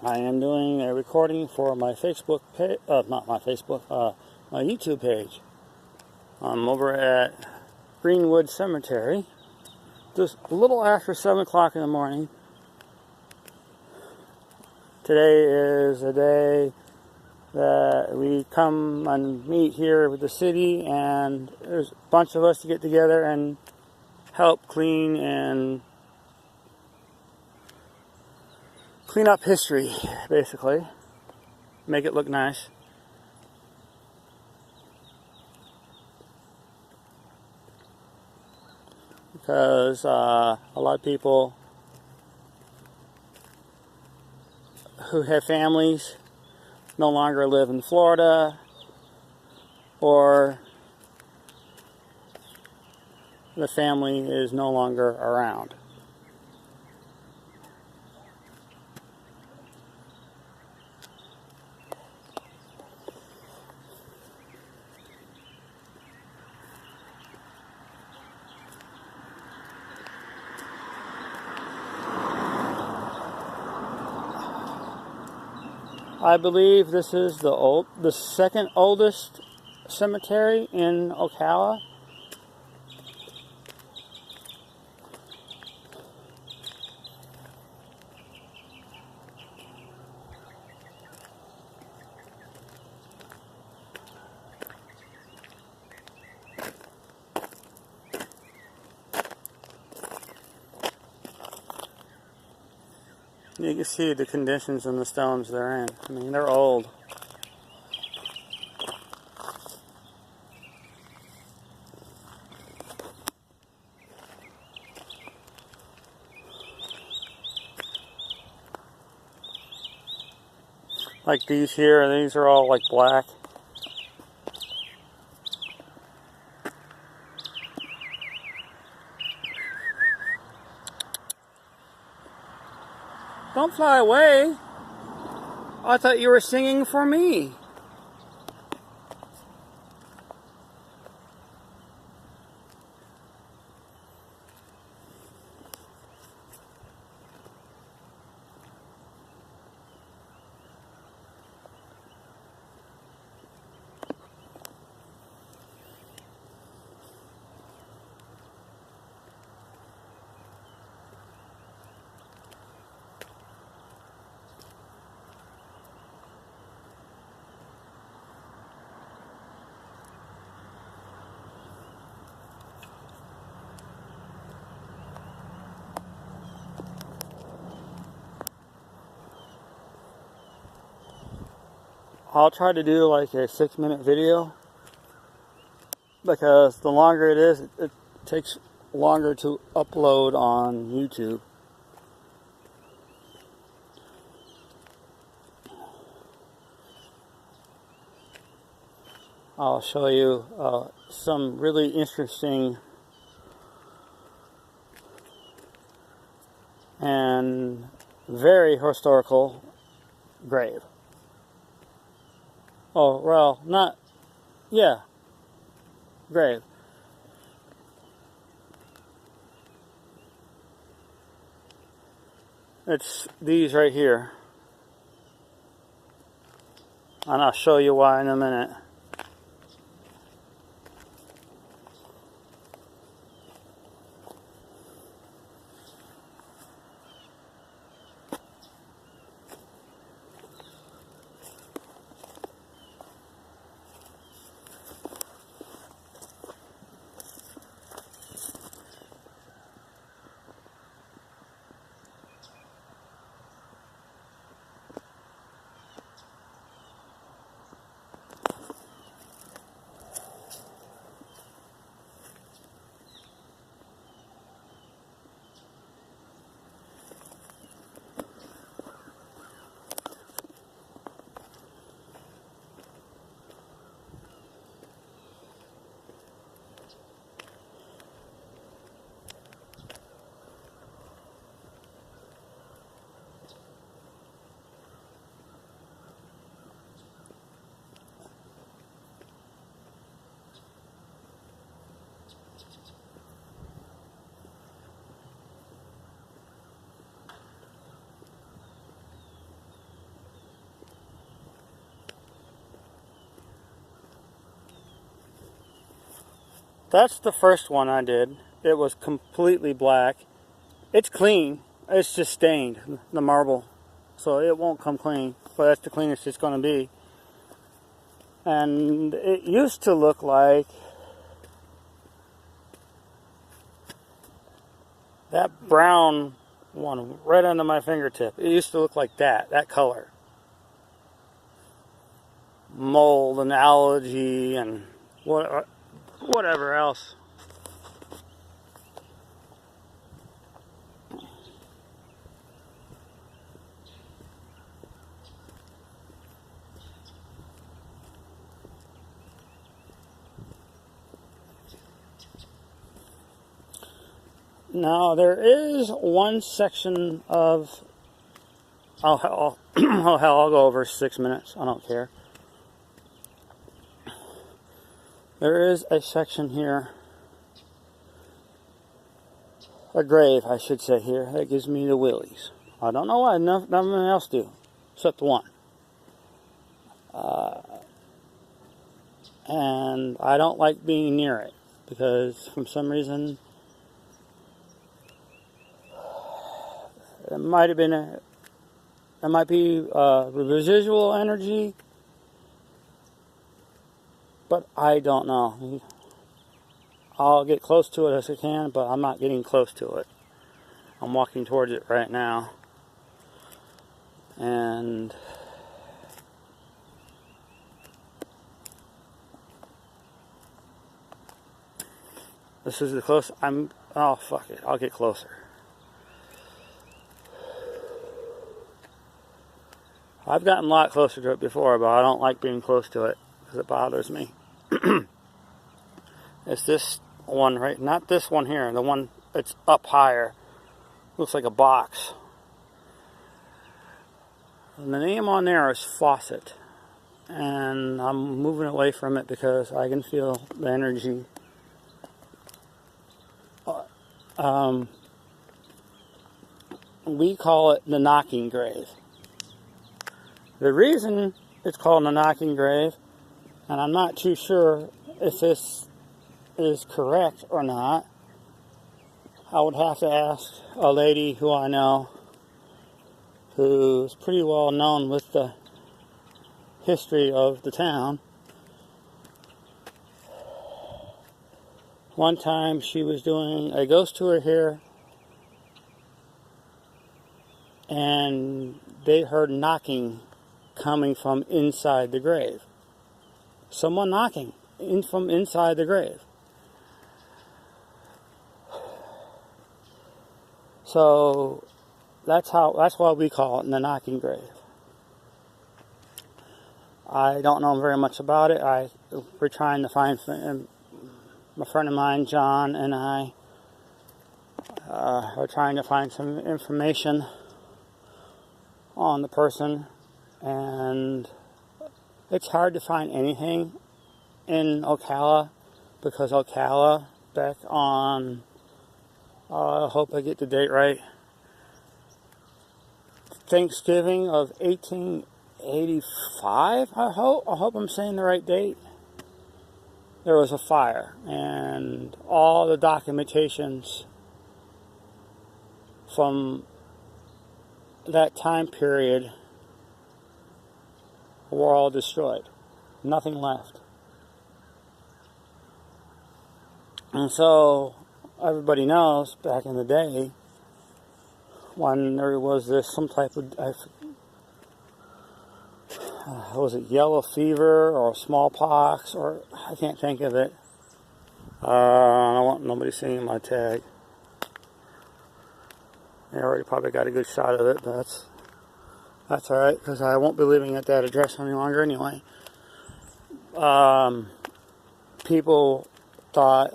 I am doing a recording for my Facebook page, not my Facebook, my YouTube page. I'm over at Greenwood Cemetery, just a little after 7 o'clock in the morning. Today is a day that we come and meet here with the city, and there's a bunch of us to get together and help clean up history, basically. Make it look nice. Because a lot of people who have families no longer live in Florida, or the family is no longer around. I believe this is the second oldest cemetery in Ocala. You can see the conditions in the stones they're in. I mean, they're old. Like these here, these are all like black. Don't fly away. I thought you were singing for me. I'll try to do like a 6-minute video, because the longer it is, it takes longer to upload on YouTube. I'll show you some really interesting and very historical grave. Oh, well, grave. It's these right here. And I'll show you why in a minute. that's the first one I did. It was completely black. It's clean. It's just stained, the marble. So it won't come clean. But that's the cleanest it's going to be. And it used to look like that brown one right under my fingertip. It used to look like that color. Mold and algae and whatever else. Now there is one section of oh hell, I'll go over 6 minutes. I don't care. There is a section here, a grave, I should say here, that gives me the willies. I don't know why, nothing else do, except one. And I don't like being near it, because for some reason, it might be residual energy, but I don't know. I'll get close to it as I can, but I'm not getting close to it. I'm walking towards it right now. And this is the close. Oh, fuck it. I'll get closer. I've gotten a lot closer to it before, but I don't like being close to it because it bothers me. It's this one right, not this one here, the one that's up higher. Looks like a box. And the name on there is Fawcett. And I'm moving away from it because I can feel the energy. We call it the knocking grave. The reason it's called the knocking grave, and I'm not too sure if this is correct or not, I would have to ask a lady who I know, who's pretty well known with the history of the town. One time she was doing a ghost tour here, and they heard knocking coming from inside the grave. Someone knocking from inside the grave. So that's why we call it the knocking grave. I don't know very much about it. We're trying to find, a friend of mine, John, and I are trying to find some information on the person, and it's hard to find anything in Ocala because Ocala, back on, I hope I get the date right, Thanksgiving of 1885, I hope I'm saying the right date. There was a fire, and all the documentations from that time period were all destroyed. Nothing left. And so everybody knows back in the day when there was this some type of was it yellow fever or smallpox, or I can't think of it. I don't want nobody seeing my tag. I already probably got a good shot of it, but that's alright, because I won't be living at that address any longer anyway. People thought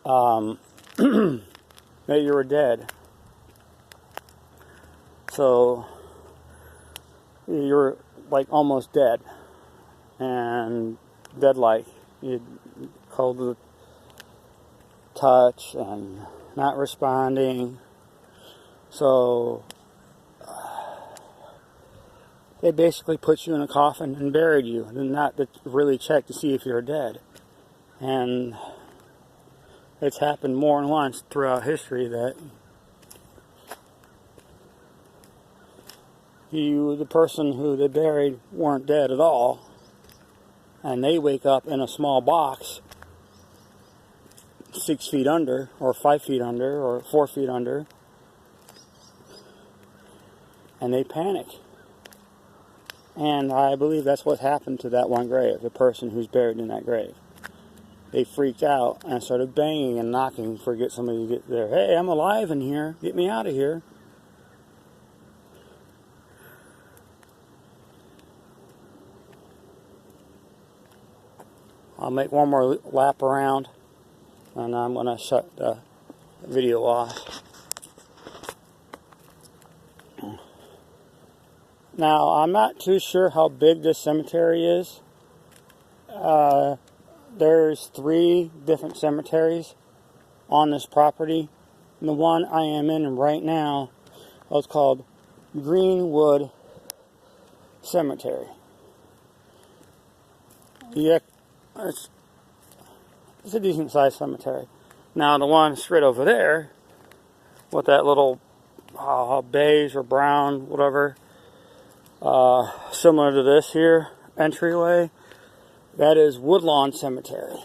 that you were dead. So you were like almost dead, and dead-like. You'd cold to the touch and not responding. So they basically put you in a coffin and buried you, and not to really check to see if you're dead. And it's happened more than once throughout history that the person who they buried weren't dead at all, and they wake up in a small box 6 feet under, or 5 feet under, or 4 feet under, and they panic. And I believe that's what happened to that one grave, the person who's buried in that grave. They freaked out and started banging and knocking for get somebody to get there. Hey, I'm alive in here. Get me out of here. I'll make one more lap around, and I'm going to shut the video off. Now, I'm not too sure how big this cemetery is. There's 3 different cemeteries on this property. And the one I am in right now is called Greenwood Cemetery. Yeah, it's a decent sized cemetery. Now the one straight over there, with that little beige or brown, whatever, similar to this here entryway, that is Woodlawn Cemetery.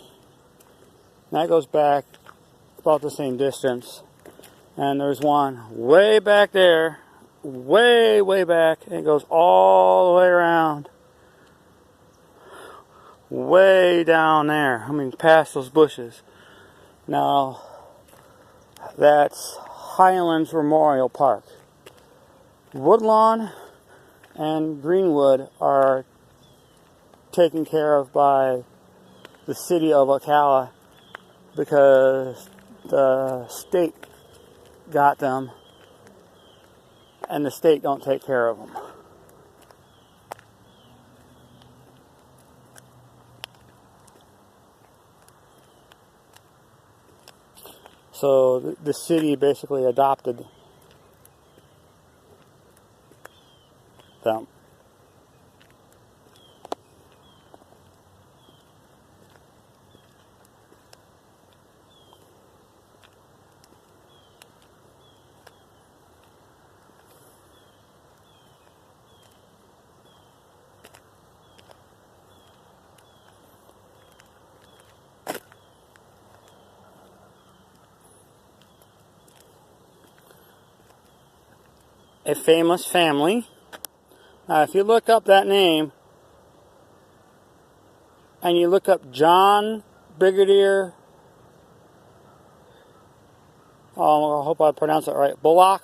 And that goes back about the same distance. And there's one way back there, way back, and it goes all the way around, way down there. I mean, past those bushes. Now, that's Highlands Memorial Park. Woodlawn and Greenwood are taken care of by the city of Ocala because the state got them, and the state don't take care of them. So the city basically adopted them. A famous family. Now, if you look up that name, and you look up John Brigadier, I hope I pronounce it right, Bullock,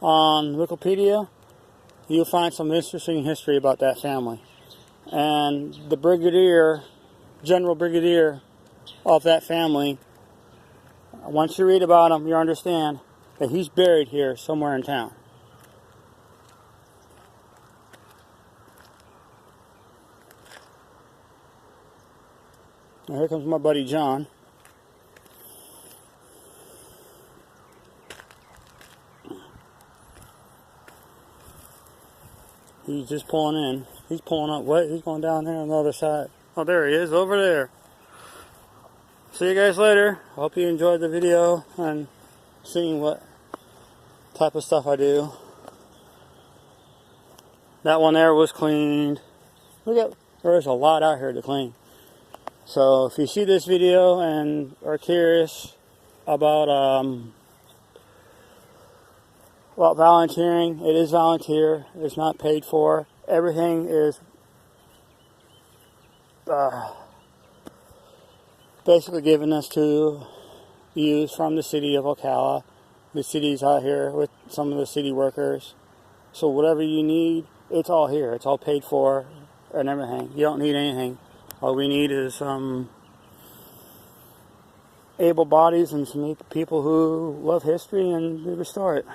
on Wikipedia, you'll find some interesting history about that family. And the Brigadier, General Brigadier of that family, once you read about him, you understand that he's buried here somewhere in town. Now here comes my buddy John. He's just pulling in. He's pulling up. What? He's going down there on the other side. Oh, there he is, over there. See you guys later. Hope you enjoyed the video and seeing what type of stuff I do. That one there was cleaned. Look at, there's a lot out here to clean. So if you see this video and are curious about volunteering, it is volunteer. It's not paid for. Everything is basically given us to use from the city of Ocala. The city's out here with some of the city workers. So whatever you need, it's all here. It's all paid for and everything. You don't need anything. All we need is some able bodies and some people who love history and restore it.